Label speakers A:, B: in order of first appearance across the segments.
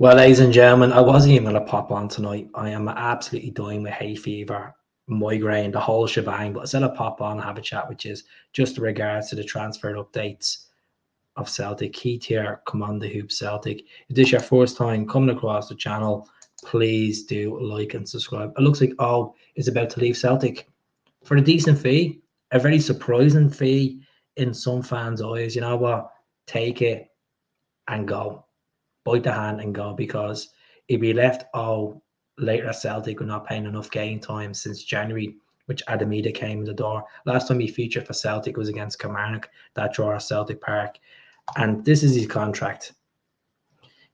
A: Well, ladies and gentlemen, I wasn't even going to pop on tonight. I am absolutely dying with hay fever, migraine, the whole shebang. But I said I'd pop on and have a chat with you just in regards to the transfer updates of Celtic. Keith here, come on the hoop Celtic. If this is your first time coming across the channel, please do like and subscribe. It looks like is about to leave Celtic for a decent fee, a very surprising fee in some fans' eyes. You know what? Take it and go. Bite the hand and go, because if we left later at Celtic, we're not paying enough game time since January, which Adamida came in the door. Last time he featured for Celtic was against Kilmarnock, that draw at Celtic Park. And this is his contract.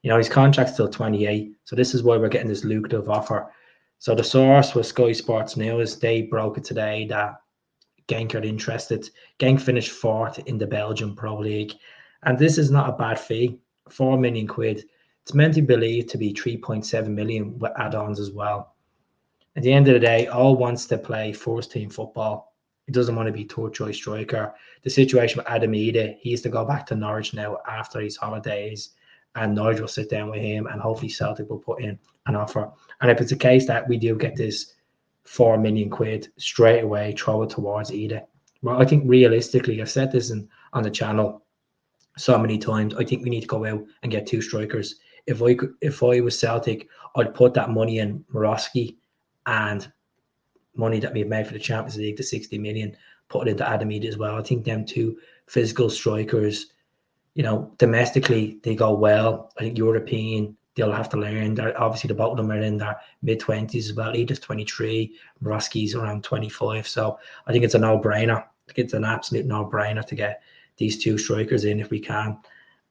A: You know, his contract's till 28. So this is why we're getting this lucrative offer. So the source was Sky Sports News. They broke it today that GENK are interested. GENK finished fourth in the Belgium Pro League. And this is not a bad fee. 4 million quid. It's meant to be believed to be 3.7 million with add-ons as well. At the end of the day, all wants to play first team football. He doesn't want to be third choice striker. The situation with Adamida, he has to go back to Norwich now after his holidays, and Norwich will sit down with him, and hopefully Celtic will put in an offer. And if it's a case that we do get this 4 million quid straight away, throw it towards Ida. Well, I think realistically, I've said this on the channel so many times, I think we need to go out and get 2 strikers. If I was Celtic, I'd put that money in Morosky and money that we've made for the Champions League, the 60 million, put it into Adamida as well. I think them 2 physical strikers, you know, domestically they go well. I think European, they'll have to learn. Obviously, the both of them are in their mid-20s as well. Edith's 23, Morosky's around 25. So I think it's a no-brainer. I think it's an absolute no-brainer to get these 2 strikers in if we can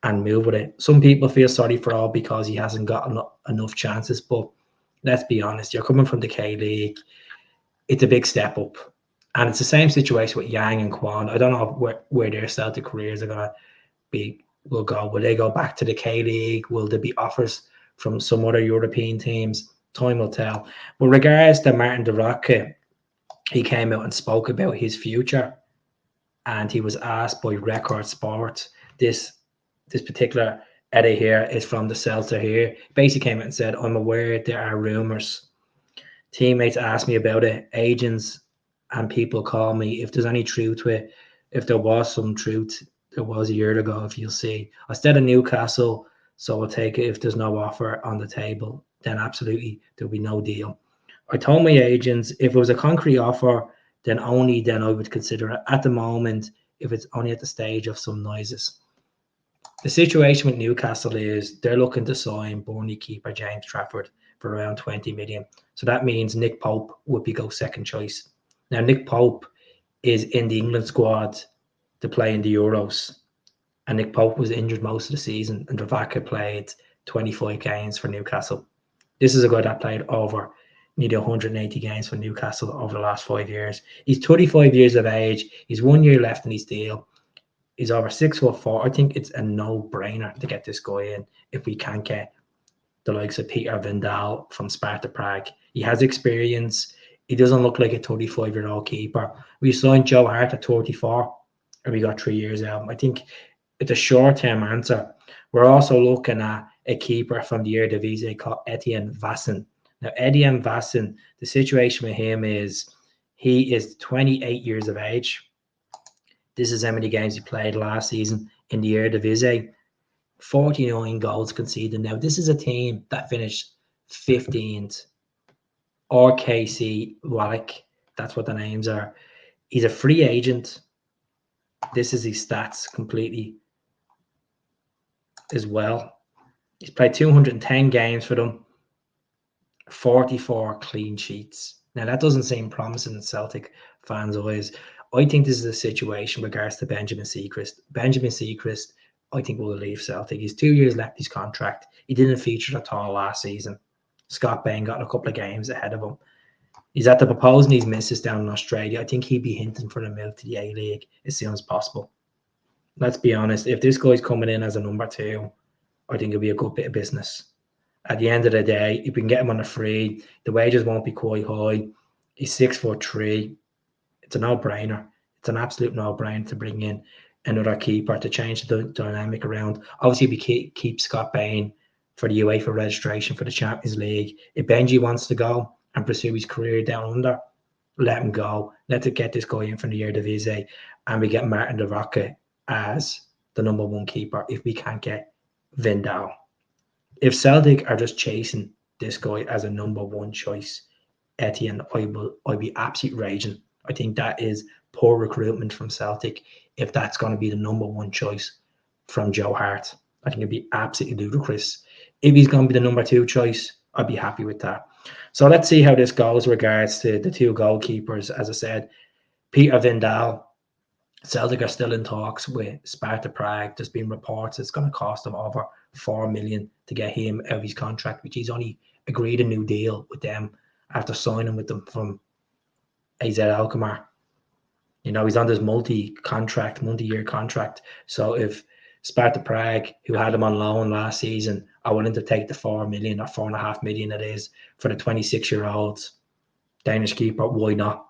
A: and move with it. Some people feel sorry for all because he hasn't got enough chances, but let's be honest, you're coming from the K-League. It's a big step up. And it's the same situation with Yang and Kwan. I don't know where their Celtic careers are going to will go. Will they go back to the K-League? Will there be offers from some other European teams? Time will tell. But regards to Martin Dúbravka, he came out and spoke about his future. And he was asked by Record Sport, this particular edit here is from the Celta here. Basically came out and said, I'm aware there are rumours. Teammates ask me about it. Agents and people call me. If there's any truth to it, if there was some truth, there was a year ago, if you'll see. I stayed in Newcastle, so I'll take it. If there's no offer on the table, then absolutely there'll be no deal. I told my agents, if it was a concrete offer, then I would consider it. At the moment, if it's only at the stage of some noises. The situation with Newcastle is they're looking to sign Burnley keeper James Trafford for around 20 million. So that means Nick Pope would be second choice. Now, Nick Pope is in the England squad to play in the Euros. And Nick Pope was injured most of the season, and Dúbravka played 25 games for Newcastle. This is a guy that played over nearly 180 games for Newcastle over the last 5 years. He's 35 years of age. He's 1 year left in his deal. He's over 6'4". I think it's a no-brainer to get this guy in if we can't get the likes of Peter Vendal from Sparta Prague. He has experience. He doesn't look like a 35-year-old keeper. We signed Joe Hart at 34, and we got 3 years out of him. I think it's a short-term answer. We're also looking at a keeper from the Eredivisie called Etienne Vaessen. Now, Etienne Vaessen, the situation with him is he is 28 years of age. This is how many games he played last season in the Eredivisie. 49 goals conceded. Now, this is a team that finished 15th. RKC Waalwijk, that's what the names are. He's a free agent. This is his stats completely as well. He's played 210 games for them. 44 clean sheets. Now, that doesn't seem promising in Celtic fans' eyes. I think this is a situation with regards to Benjamin Siegrist. Benjamin Siegrist, I think, will leave Celtic. He's 2 years left his contract. He didn't feature at all last season. Scott Bain got a couple of games ahead of him. He's at the proposing his misses down in Australia. I think he'd be hinting for the move to the A-League as soon as possible. Let's be honest. If this guy's coming in as a number 2, I think it'll be a good bit of business. At the end of the day, if we can get him on a free, the wages won't be quite high. He's 6'3". It's a no-brainer. It's an absolute no-brainer to bring in another keeper to change the dynamic around. Obviously, we keep Scott Bain for the UEFA registration for the Champions League. If Benji wants to go and pursue his career down under, let him go. Let's get this guy in from the Eredivisie, and we get Martin Dúbravka as the #1 keeper if we can't get Vindal. If Celtic are just chasing this guy as a #1 choice, Etienne, I'd be absolutely raging. I think that is poor recruitment from Celtic if that's going to be the #1 choice from Joe Hart. I think it'd be absolutely ludicrous. If he's going to be the #2 choice, I'd be happy with that. So let's see how this goes regards to the two goalkeepers. As I said, Peter Vindal, Celtic are still in talks with Sparta Prague. There's been reports it's going to cost them over $4 million to get him out of his contract, which he's only agreed a new deal with them after signing with them from AZ Alkmaar. You know, he's on this multi-year contract. So if Sparta Prague, who had him on loan last season, are willing to take the $4 million or $4.5 million it is for the 26-year-old Danish keeper, why not?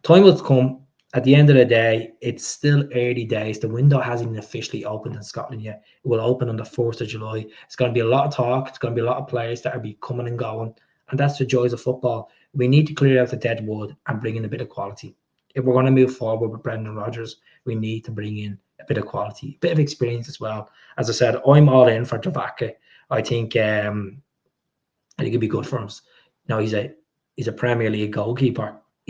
A: Time will come. At the end of the day, it's still early days. The window hasn't even officially opened in Scotland yet. It will open on the 4th of July. It's going to be a lot of talk. It's going to be a lot of players that will be coming and going. And that's the joys of football. We need to clear out the dead wood and bring in a bit of quality. If we're going to move forward with Brendan Rodgers, we need to bring in a bit of quality, a bit of experience as well. As I said, I'm all in for Dúbravka. I think it'd be good for us. You know, he's a Premier League goalkeeper.